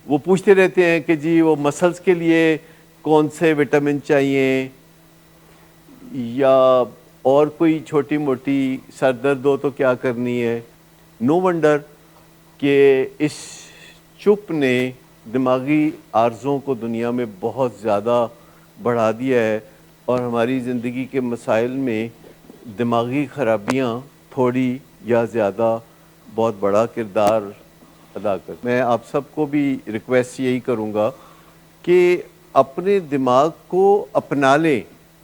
وہ پوچھتے رہتے ہیں کہ جی وہ مسلز کے لیے کون سے وٹامن چاہیے, یا اور کوئی چھوٹی موٹی سر درد ہو تو کیا کرنی ہے. نو ونڈر کہ اس چپ نے دماغی عارضوں کو دنیا میں بہت زیادہ بڑھا دیا ہے, اور ہماری زندگی کے مسائل میں دماغی خرابیاں تھوڑی یا زیادہ بہت بڑا کردار ادا کرتی. میں آپ سب کو بھی ریکویسٹ یہی کروں گا کہ اپنے دماغ کو اپنا لیں,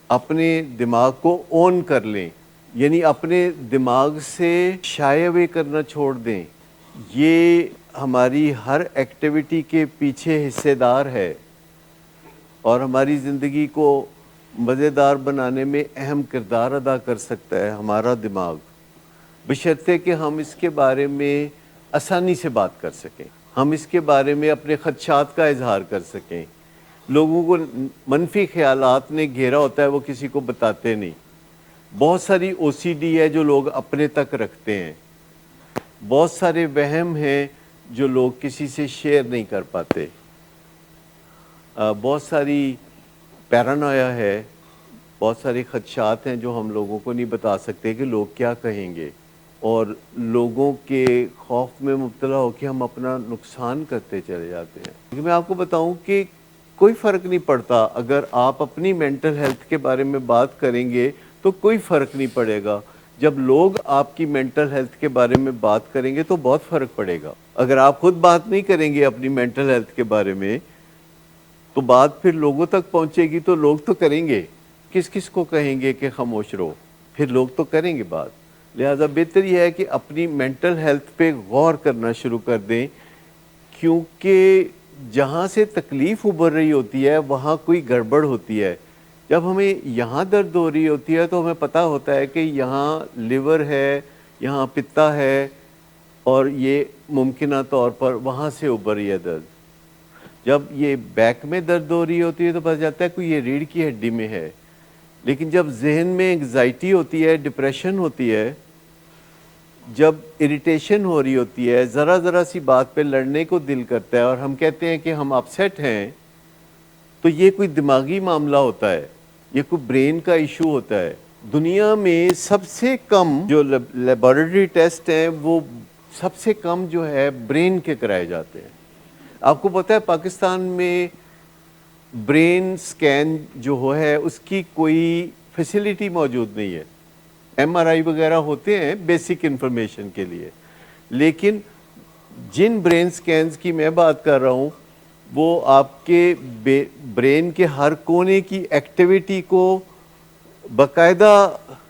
اپنے دماغ کو اون کر لیں, یعنی اپنے دماغ سے شائع اوے کرنا چھوڑ دیں. یہ ہماری ہر ایکٹیویٹی کے پیچھے حصے دار ہے اور ہماری زندگی کو مزیدار بنانے میں اہم کردار ادا کر سکتا ہے ہمارا دماغ، بشرطے کہ ہم اس کے بارے میں آسانی سے بات کر سکیں، ہم اس کے بارے میں اپنے خدشات کا اظہار کر سکیں۔ لوگوں کو منفی خیالات نے گھیرا ہوتا ہے، وہ کسی کو بتاتے نہیں۔ بہت ساری او سی ڈی ہے جو لوگ اپنے تک رکھتے ہیں، بہت سارے وہم ہیں جو لوگ کسی سے شیئر نہیں کر پاتے، بہت ساری پیرانویا ہے، بہت سارے خدشات ہیں جو ہم لوگوں کو نہیں بتا سکتے کہ لوگ کیا کہیں گے، اور لوگوں کے خوف میں مبتلا ہو کے ہم اپنا نقصان کرتے چلے جاتے ہیں۔ لیکن میں آپ کو بتاؤں کہ کوئی فرق نہیں پڑتا، اگر آپ اپنی مینٹل ہیلتھ کے بارے میں بات کریں گے تو کوئی فرق نہیں پڑے گا۔ جب لوگ آپ کی مینٹل ہیلتھ کے بارے میں بات کریں گے تو بہت فرق پڑے گا۔ اگر آپ خود بات نہیں کریں گے اپنی مینٹل ہیلتھ کے بارے میں تو بات پھر لوگوں تک پہنچے گی تو لوگ تو کریں گے، کس کس کو کہیں گے کہ خاموش رہو، پھر لوگ تو کریں گے بات۔ لہذا بہتر یہ ہے کہ اپنی مینٹل ہیلتھ پہ غور کرنا شروع کر دیں، کیونکہ جہاں سے تکلیف ابھر رہی ہوتی ہے وہاں کوئی گڑبڑ ہوتی ہے۔ جب ہمیں یہاں درد ہو رہی ہوتی ہے تو ہمیں پتہ ہوتا ہے کہ یہاں لیور ہے، یہاں پتا ہے، اور یہ ممکنہ طور پر وہاں سے ابھر رہی ہے درد۔ جب یہ بیک میں درد ہو رہی ہوتی ہے تو پتہ چلتا ہے کوئی یہ ریڑھ کی ہڈی میں ہے۔ لیکن جب ذہن میں انگزائٹی ہوتی ہے، ڈپریشن ہوتی ہے، جب اریٹیشن ہو رہی ہوتی ہے، ذرا ذرا سی بات پہ لڑنے کو دل کرتا ہے اور ہم کہتے ہیں کہ ہم اپسیٹ ہیں، تو یہ کوئی دماغی معاملہ ہوتا ہے، یہ کوئی برین کا ایشو ہوتا ہے۔ دنیا میں سب سے کم جو لیبارٹری ٹیسٹ ہیں وہ سب سے کم جو ہے برین کے کرائے جاتے ہیں۔ آپ کو پتہ ہے پاکستان میں برین سکین جو ہے اس کی کوئی فیسیلیٹی موجود نہیں ہے۔ ایم آر آئی وغیرہ ہوتے ہیں بیسک انفارمیشن کے لیے، لیکن جن برین سکینز کی میں بات کر رہا ہوں وہ آپ کے برین کے ہر کونے کی ایکٹیویٹی کو باقاعدہ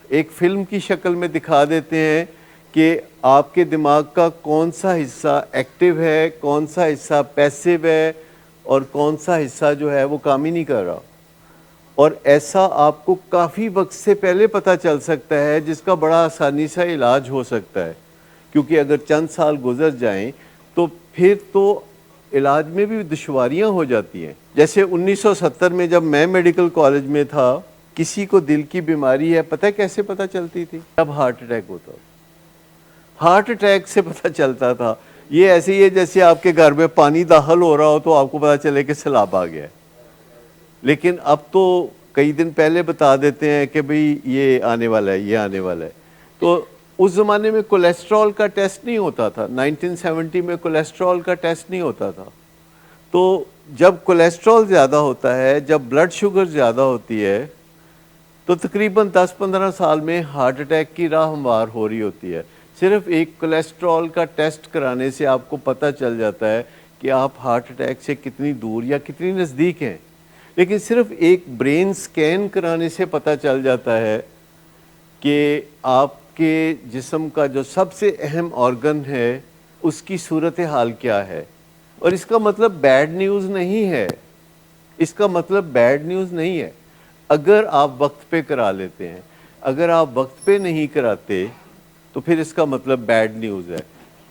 ایک فلم کی شکل میں دکھا دیتے ہیں کہ آپ کے دماغ کا کون سا حصہ ایکٹیو ہے، کون سا حصہ پیسیو ہے، اور کون سا حصہ جو ہے وہ کام ہی نہیں کر رہا۔ اور ایسا آپ کو کافی وقت سے پہلے پتہ چل سکتا ہے، جس کا بڑا آسانی سے علاج ہو سکتا ہے، کیونکہ اگر چند سال گزر جائیں تو پھر تو علاج میں بھی دشواریاں ہو جاتی ہیں۔ جیسے 1970 میں جب میں میڈیکل کالج میں تھا، کسی کو دل کی بیماری ہے پتہ کیسے پتہ چلتی تھی؟ جب ہارٹ اٹیک ہوتا تھا، ہارٹ اٹیک سے پتہ چلتا تھا۔ یہ ایسے ہی ہے جیسے آپ کے گھر میں پانی داخل ہو رہا ہو تو آپ کو پتہ چلے کہ سیلاب آ گیا ہے، لیکن اب تو کئی دن پہلے بتا دیتے ہیں کہ بھئی یہ آنے والا ہے، یہ آنے والا ہے۔ تو اس زمانے میں کولیسٹرول کا ٹیسٹ نہیں ہوتا تھا، 1970 میں کولیسٹرول کا ٹیسٹ نہیں ہوتا تھا۔ تو جب کولیسٹرول زیادہ ہوتا ہے، جب بلڈ شوگر زیادہ ہوتی ہے، تو تقریباً 10-15 سال میں ہارٹ اٹیک کی راہ ہموار ہو رہی ہوتی ہے۔ صرف ایک کولیسٹرول کا ٹیسٹ کرانے سے آپ کو پتہ چل جاتا ہے کہ آپ ہارٹ اٹیک سے کتنی دور یا کتنی نزدیک ہیں۔ لیکن صرف ایک برین سکین کرانے سے پتہ چل جاتا ہے کہ آپ کے جسم کا جو سب سے اہم آرگن ہے اس کی صورتحال کیا ہے۔ اور اس کا مطلب بیڈ نیوز نہیں ہے، اس کا مطلب بیڈ نیوز نہیں ہے اگر آپ وقت پہ کرا لیتے ہیں۔ اگر آپ وقت پہ نہیں کراتے تو پھر اس کا مطلب بیڈ نیوز ہے۔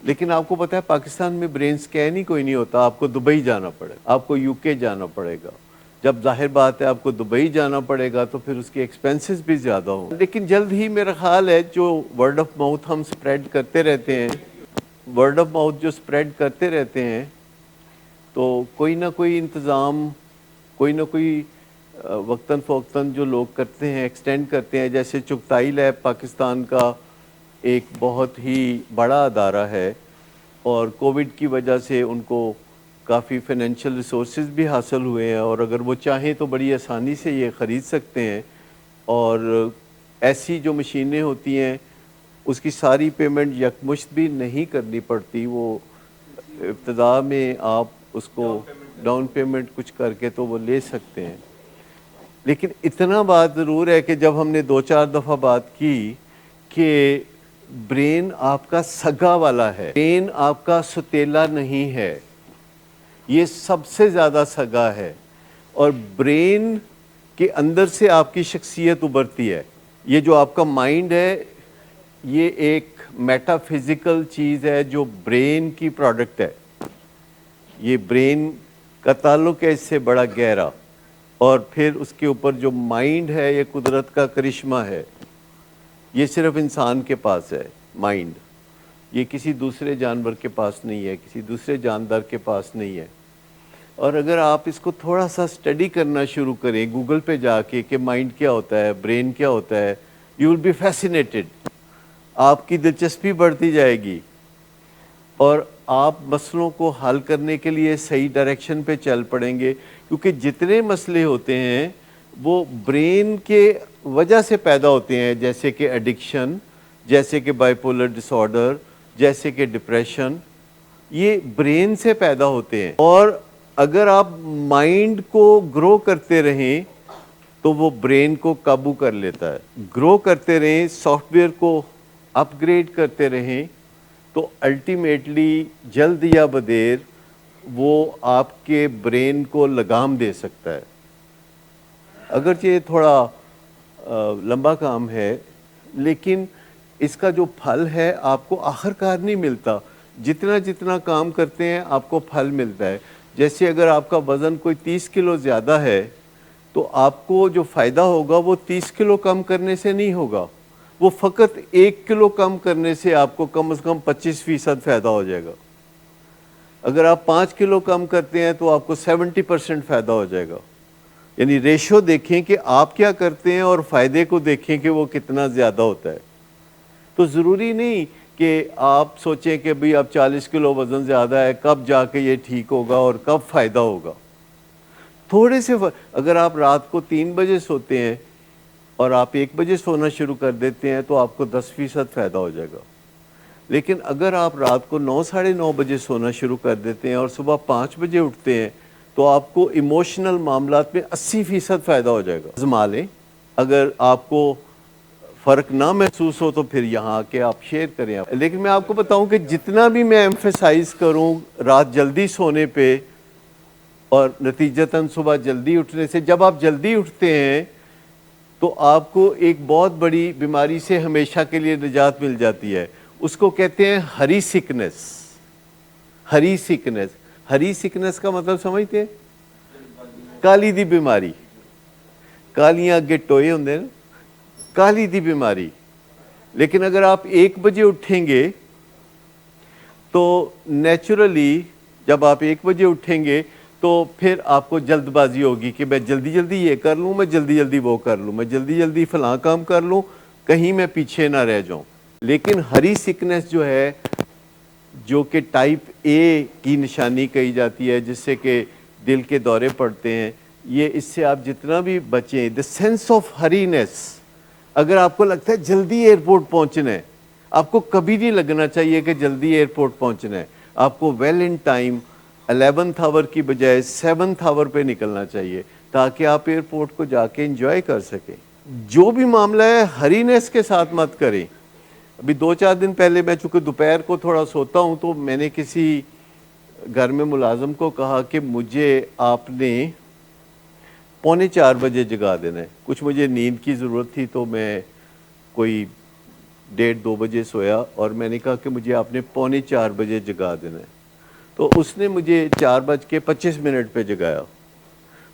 لیکن آپ کو پتہ ہے پاکستان میں برین سکین ہی کوئی نہیں ہوتا، آپ کو دبئی جانا پڑے گا، آپ کو یو کے جانا پڑے گا۔ جب ظاہر بات ہے آپ کو دبئی جانا پڑے گا تو پھر اس کے ایکسپینسز بھی زیادہ ہوں۔ لیکن جلد ہی میرا خیال ہے جو ورڈ آف ماؤتھ ہم سپریڈ کرتے رہتے ہیں، ورڈ آف ماؤتھ جو سپریڈ کرتے رہتے ہیں، تو کوئی نہ کوئی انتظام، کوئی نہ کوئی وقتاً فوقتاً جو لوگ کرتے ہیں ایکسٹینڈ کرتے ہیں۔ جیسے چغتائی لیب پاکستان کا ایک بہت ہی بڑا ادارہ ہے، اور کووڈ کی وجہ سے ان کو کافی فائنینشیل ریسورسز بھی حاصل ہوئے ہیں، اور اگر وہ چاہیں تو بڑی آسانی سے یہ خرید سکتے ہیں۔ اور ایسی جو مشینیں ہوتی ہیں اس کی ساری پیمنٹ یکمشت بھی نہیں کرنی پڑتی، وہ ابتدا میں آپ اس کو ڈاؤن پیمنٹ کچھ کر کے تو وہ لے سکتے ہیں۔ لیکن اتنا بات ضرور ہے کہ جب ہم نے 2-4 دفعہ بات کی کہ برین آپ کا سگا والا ہے، برین آپ کا ستیلا نہیں ہے، یہ سب سے زیادہ سگا ہے، اور برین کے اندر سے آپ کی شخصیت ابھرتی ہے۔ یہ جو آپ کا مائنڈ ہے یہ ایک میٹا فزیکل چیز ہے جو برین کی پروڈکٹ ہے، یہ برین کا تعلق ہے اس سے بڑا گہرا، اور پھر اس کے اوپر جو مائنڈ ہے یہ قدرت کا کرشمہ ہے، یہ صرف انسان کے پاس ہے مائنڈ، یہ کسی دوسرے جانور کے پاس نہیں ہے، کسی دوسرے جاندار کے پاس نہیں ہے۔ اور اگر آپ اس کو تھوڑا سا اسٹڈی کرنا شروع کریں گوگل پہ جا کے کہ مائنڈ کیا ہوتا ہے، برین کیا ہوتا ہے، یو ول بی فیسینیٹڈ، آپ کی دلچسپی بڑھتی جائے گی، اور آپ مسئلوں کو حل کرنے کے لیے صحیح ڈائریکشن پہ چل پڑیں گے، کیونکہ جتنے مسئلے ہوتے ہیں وہ برین کے وجہ سے پیدا ہوتے ہیں، جیسے کہ ایڈکشن، جیسے کہ بائیپولر ڈس آرڈر، جیسے کہ ڈپریشن، یہ برین سے پیدا ہوتے ہیں۔ اور اگر آپ مائنڈ کو گرو کرتے رہیں تو وہ برین کو قابو کر لیتا ہے، گرو کرتے رہیں، سافٹ ویئر کو اپ گریڈ کرتے رہیں، تو الٹیمیٹلی جلد یا بدیر وہ آپ کے برین کو لگام دے سکتا ہے۔ اگرچہ یہ تھوڑا لمبا کام ہے، لیکن اس کا جو پھل ہے آپ کو آخر کار نہیں ملتا، جتنا جتنا کام کرتے ہیں آپ کو پھل ملتا ہے۔ جیسے اگر آپ کا وزن کوئی 30 کلو زیادہ ہے تو آپ کو جو فائدہ ہوگا وہ 30 کلو کم کرنے سے نہیں ہوگا، وہ فقط 1 کلو کم کرنے سے آپ کو کم از کم 25% فائدہ ہو جائے گا۔ اگر آپ 5 کلو کم کرتے ہیں تو آپ کو 70% فائدہ ہو جائے گا۔ یعنی ریشو دیکھیں کہ آپ کیا کرتے ہیں اور فائدے کو دیکھیں کہ وہ کتنا زیادہ ہوتا ہے۔ تو ضروری نہیں کہ آپ سوچیں کہ بھئی اب 40 کلو وزن زیادہ ہے، کب جا کے یہ ٹھیک ہوگا اور کب فائدہ ہوگا۔ تھوڑے سے اگر آپ رات کو 3 بجے سوتے ہیں اور آپ 1 بجے سونا شروع کر دیتے ہیں تو آپ کو 10% فائدہ ہو جائے گا، لیکن اگر آپ رات کو 9 ساڑھے 9 بجے سونا شروع کر دیتے ہیں اور صبح 5 بجے اٹھتے ہیں تو آپ کو ایموشنل معاملات میں 80% فائدہ ہو جائے گا۔ آزما لیں، اگر آپ کو فرق نہ محسوس ہو تو پھر یہاں آ کے آپ شیئر کریں۔ لیکن میں آپ کو بتاؤں کہ جتنا بھی میں ایمفیسائز کروں رات جلدی سونے پہ اور نتیجتاً صبح جلدی اٹھنے سے، جب آپ جلدی اٹھتے ہیں تو آپ کو ایک بہت بڑی بیماری سے ہمیشہ کے لیے نجات مل جاتی ہے، اس کو کہتے ہیں ہری سکنس۔ ہری سکنس، ہری سکنس کا مطلب سمجھتے ہیں؟ کالی دی بیماری، کالیاں اگے ٹوئے ہوندے نا، کالی دی بیماری۔ لیکن اگر آپ 1 بجے اٹھیں گے تو نیچرلی جب آپ 1 بجے اٹھیں گے تو پھر آپ کو جلد بازی ہوگی کہ میں جلدی جلدی یہ کر لوں، میں جلدی جلدی وہ کر لوں، میں جلدی جلدی فلاں کام کر لوں، کہیں میں پیچھے نہ رہ جاؤں۔ لیکن ہری سکنس جو ہے، جو کہ ٹائپ اے کی نشانی کہی جاتی ہے، جس سے کہ دل کے دورے پڑتے ہیں، یہ اس سے آپ جتنا بھی بچیں، دا سینس آف ہرینس، اگر آپ کو لگتا ہے جلدی ایئرپورٹ پہنچنا ہے، آپ کو کبھی نہیں لگنا چاہیے کہ جلدی ایئرپورٹ پہنچنا ہے، آپ کو ویل ان ٹائم 11th آور کی بجائے 7th آور پہ نکلنا چاہیے تاکہ آپ ایئرپورٹ کو جا کے انجوائے کر سکیں۔ جو بھی معاملہ ہے ہرینس کے ساتھ مت کریں۔ ابھی 2-4 دن پہلے میں چونکہ دوپہر کو تھوڑا سوتا ہوں تو میں نے کسی گھر میں ملازم کو کہا کہ مجھے آپ نے 3:45 بجے جگا دینا ہے۔ کچھ مجھے نیند کی ضرورت تھی تو میں کوئی 1:30-2 بجے سویا، اور میں نے کہا کہ مجھے آپ نے 3:45 بجے جگا دینا ہے، تو اس نے مجھے 4:25 پہ جگایا۔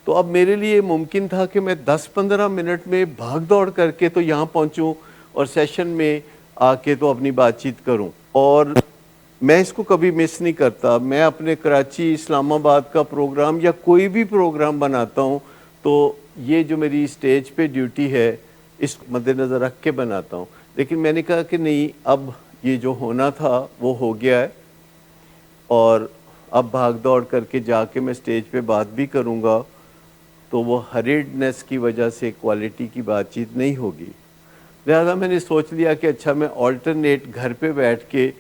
تو اب میرے لیے ممکن تھا کہ میں 10-15 منٹ میں بھاگ دوڑ کر کے تو یہاں پہنچوں اور سیشن میں آ کے تو اپنی بات چیت کروں، اور میں اس کو کبھی مس نہیں کرتا۔ میں اپنے کراچی، اسلام آباد کا پروگرام یا کوئی بھی پروگرام بناتا ہوں تو یہ جو میری اسٹیج پہ ڈیوٹی ہے اس کو مد نظر رکھ کے بناتا ہوں۔ لیکن میں نے کہا کہ نہیں، اب یہ جو ہونا تھا وہ ہو گیا ہے، اور اب بھاگ دوڑ کر کے جا کے میں اسٹیج پہ بات بھی کروں گا تو وہ ہریڈنس کی وجہ سے کوالٹی کی بات چیت نہیں ہوگی۔ لہذا میں نے سوچ لیا کہ اچھا میں آلٹرنیٹ گھر پہ بیٹھ کے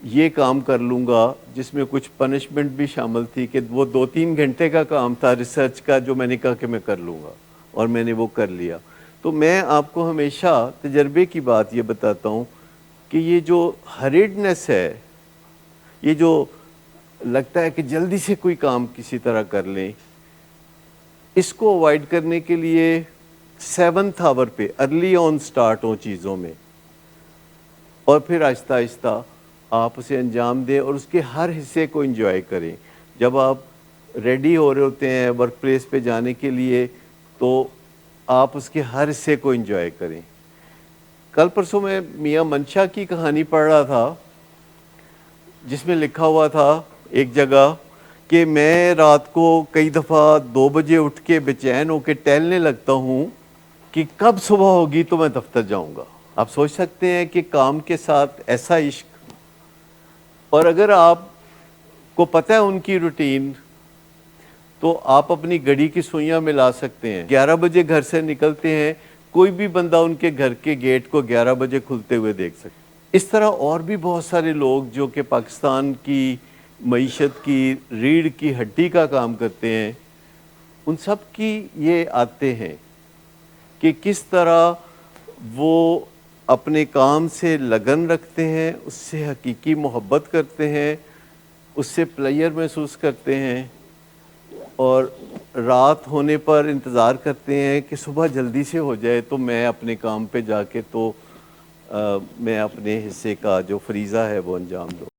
یہ کام کر لوں گا، جس میں کچھ پنشمنٹ بھی شامل تھی، کہ وہ 2-3 گھنٹے کا کام تھا ریسرچ کا جو میں نے کہا کہ میں کر لوں گا، اور میں نے وہ کر لیا۔ تو میں آپ کو ہمیشہ تجربے کی بات یہ بتاتا ہوں کہ یہ جو ہریڈنس ہے، یہ جو لگتا ہے کہ جلدی سے کوئی کام کسی طرح کر لیں، اس کو اوائڈ کرنے کے لیے 7th آور پہ ارلی آن سٹارٹ ہوں چیزوں میں، اور پھر آہستہ آہستہ آپ اسے انجام دیں اور اس کے ہر حصے کو انجوائے کریں۔ جب آپ ریڈی ہو رہے ہوتے ہیں ورک پلیس پہ جانے کے لیے تو آپ اس کے ہر حصے کو انجوائے کریں۔ کل پرسوں میں میاں منشا کی کہانی پڑھ رہا تھا، جس میں لکھا ہوا تھا ایک جگہ کہ میں رات کو کئی دفعہ 2 بجے اٹھ کے بے چین ہو کے ٹہلنے لگتا ہوں کہ کب صبح ہوگی تو میں دفتر جاؤں گا۔ آپ سوچ سکتے ہیں کہ کام کے ساتھ ایسا عشق، اور اگر آپ کو پتہ ہے ان کی روٹین، تو آپ اپنی گھڑی کی سوئیاں ملا سکتے ہیں۔ 11 بجے گھر سے نکلتے ہیں، کوئی بھی بندہ ان کے گھر کے گیٹ کو 11 بجے کھلتے ہوئے دیکھ سکتے ہیں۔ اس طرح اور بھی بہت سارے لوگ جو کہ پاکستان کی معیشت کی ریڑھ کی ہڈی کا کام کرتے ہیں، ان سب کی یہ عادتیں ہیں کہ کس طرح وہ اپنے کام سے لگن رکھتے ہیں، اس سے حقیقی محبت کرتے ہیں، اس سے پلیئر محسوس کرتے ہیں، اور رات ہونے پر انتظار کرتے ہیں کہ صبح جلدی سے ہو جائے تو میں اپنے کام پہ جا کے تو میں اپنے حصے کا جو فریضہ ہے وہ انجام دوں۔